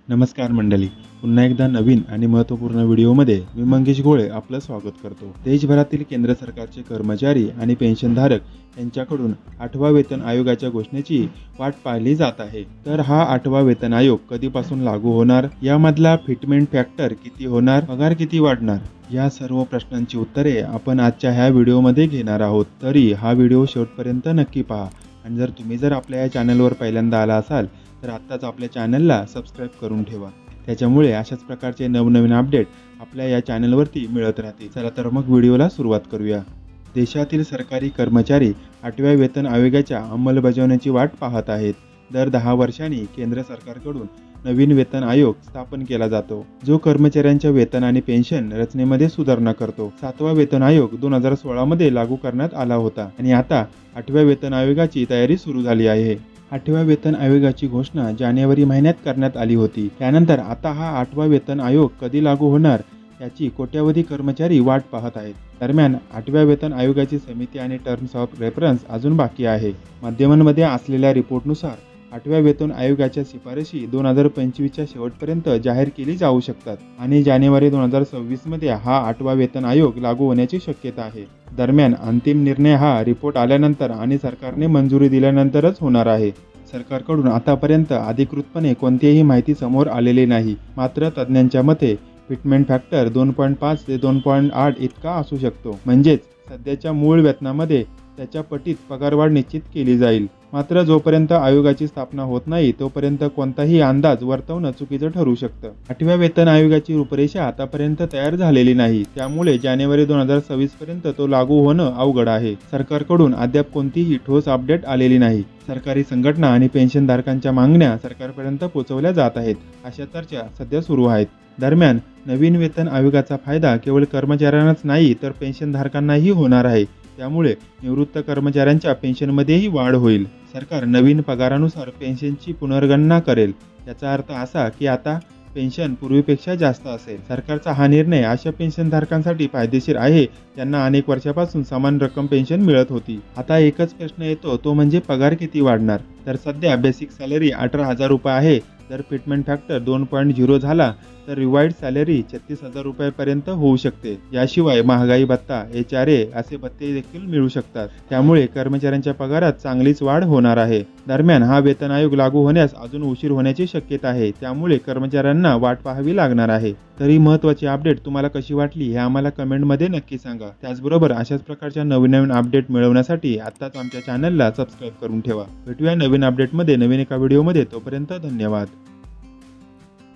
नमस्कार मंडळी, पुन्हा एकदा नवीन आणि महत्त्वपूर्ण व्हिडिओमध्ये मी मंगेश गोळे आपलं स्वागत करतो। देशभरातील केंद्र सरकारचे कर्मचारी आणि पेन्शनधारक यांच्याकडून 8वा वेतन आयोगाच्या घोषणेची वाट पाहिली जात आहे। तर हा 8वा वेतन आयोग कधीपासून लागू होणार, यामधला फिटमेंट फॅक्टर किती होणार, पगार किती वाढणार, या सर्व प्रश्नांची उत्तरे आपण आजच्या ह्या व्हिडिओमध्ये घेणार आहोत। तरी हा व्हिडिओ शेवटपर्यंत नक्की पहा आणि जर तुम्ही आपल्या या चॅनलवर पहिल्यांदा आला असाल तर आत्ताच आपल्या चॅनलला सबस्क्राईब करून ठेवा। त्याच्यामुळे अशाच प्रकारचे नवनवीन अपडेट आपल्या या चॅनलवरती मिळत राहतील। चला तर मग व्हिडिओला सुरुवात करूया। देशातील सरकारी कर्मचारी 8व्या वेतन आयोगाच्या अंमलबजावणीची वाट पाहत आहेत। दर 10 वर्षांनी केंद्र सरकारकडून नवीन वेतन आयोग स्थापन केला जातो, जो कर्मचाऱ्यांच्या वेतन आणि पेन्शन रचनेमध्ये सुधारणा करतो। 7वा वेतन आयोग 2016 मध्ये लागू करण्यात आला होता आणि आता 8व्या वेतन आयोगाची तयारी सुरू झाली आहे। 8व्या वेतन आयोगाची घोषणा जानेवारी महिन्यात करण्यात आली होती। त्यानंतर आता हा 8वा वेतन आयोग कधी लागू होणार याची कोट्यावधी कर्मचारी वाट पाहत आहेत। दरम्यान 8व्या वेतन आयोगाची समिती आणि टर्म्स ऑफ रेफरन्स अजून बाकी आहे। माध्यमांमध्ये असलेल्या रिपोर्टनुसार 8व्या वेतन आयोगाच्या शिफारशी 2025च्या शेवटपर्यंत जाहीर केली जाऊ शकतात आणि जानेवारी 2026 मध्ये हा 8वा वेतन आयोग लागू होण्याची शक्यता आहे। दरम्यान अंतिम निर्णय हा रिपोर्ट आल्यानंतर आणि सरकारने मंजुरी दिल्यानंतरच होणार आहे। सरकारकडून आतापर्यंत अधिकृतपणे कोणतीही माहिती समोर आलेली नाही, मात्र तज्ज्ञांच्या मते फिटमेंट फॅक्टर 2.5 ते 2.8 इतका असू शकतो, म्हणजेच सध्याच्या मूळ वेतनामध्ये त्याच्या पटीत पगारवाढ निश्चित केली जाईल। मात्र जोपर्यंत आयोगाची स्थापना होत नाही तोपर्यंत कोणताही अंदाज वर्तवणं चुकीचं ठरू शकतं। 8व्या वेतन आयोगाची रूपरेषा आतापर्यंत तयार झालेली नाही, त्यामुळे जानेवारी 2026 पर्यंत तो लागू होणं अवघड आहे। सरकारकडून अद्याप कोणतीही ठोस अपडेट आलेली नाही। सरकारी संघटना आणि पेन्शनधारकांच्या मागण्या सरकारपर्यंत पोहोचवल्या जात आहेत, अशा चर्चा सध्या सुरू आहेत। दरम्यान नवीन वेतन आयोगाचा फायदा केवळ कर्मचाऱ्यांनाच नाही तर पेन्शनधारकांनाही होणार आहे। त्यामुळे निवृत्त कर्मचाऱ्यांच्या पेन्शनमध्येही वाढ होईल। सरकार नवीन पगारानुसार पेन्शनची पुनर्गणना करेल, याचा अर्थ असा की आता पेन्शन पूर्वीपेक्षा जास्त असेल। सरकारचा हा निर्णय अशा पेन्शनधारकांसाठी फायदेशीर आहे ज्यांना अनेक वर्षापासून समान रक्कम पेन्शन मिळत होती। आता एकच प्रश्न येतो, तो म्हणजे पगार किती वाढणार। तर सध्या बेसिक सॅलरी 18,000 रुपये आहे। जर फिटमेंट फॅक्टर 2.0 झाला तर रिवाइड सॅलरी 36,000 रुपयांपर्यंत होऊ शकते। याशिवाय महागाई भत्ता, HRA असे भत्ते देखील मिळू शकतात। त्यामुळे कर्मचाऱ्यांच्या पगारात चांगलीच वाढ होणार आहे। दरम्यान हा वेतन आयोग लागू होण्यास अजून उशीर होण्याची शक्यता आहे, त्यामुळे कर्मचाऱ्यांना वाट पाहावी लागणार आहे। तरी महत्त्वाची अपडेट तुम्हाला कशी वाटली हे आम्हाला कमेंटमध्ये नक्की सांगा। त्याचबरोबर अशाच प्रकारच्या नवीन अपडेट मिळवण्यासाठी आत्ताच आमच्या चॅनलला सबस्क्राईब करून ठेवा। भेटूया नवीन अपडेटमध्ये नवीन एका व्हिडिओमध्ये, तोपर्यंत धन्यवाद।